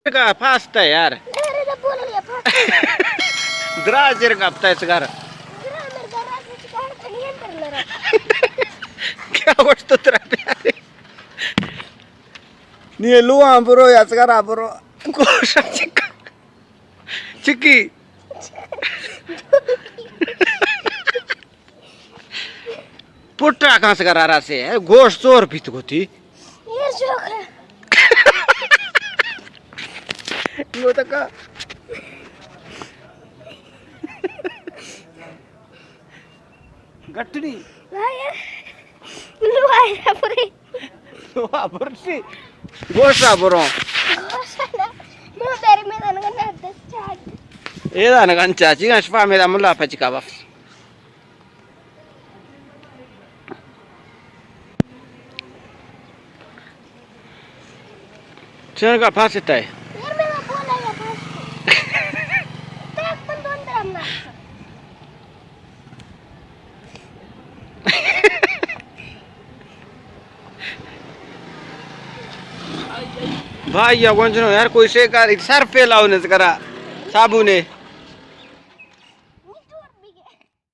का फास्ट है यार. अरे तो बोल लिया फास्ट. द्राजर कापतायच घर. मेरे घराची काय नियंत्रण राहत. क्या गोष्ट तर आहे. नी लुआ बरो याच करा बरो. कोशा चिक्की. पुट्टा कहाँ से करा रहा से है गोश्त चोर भी तो होती. ये जोक है. वो तक का गट्टनी भाई लुआया पूरी. लुआ बरसी गोश्त बरो. गोशाला मैं तेरी में ना ना चाट. ये ना kan caci kan spa me da mulla fa cika ba. Cina का फास्ट है. यार मेरा बोला या फास्ट. एक पण दोन ग्राम ना. भाई या कोण यार कोई से का सर पे लावूनच करा साबुने.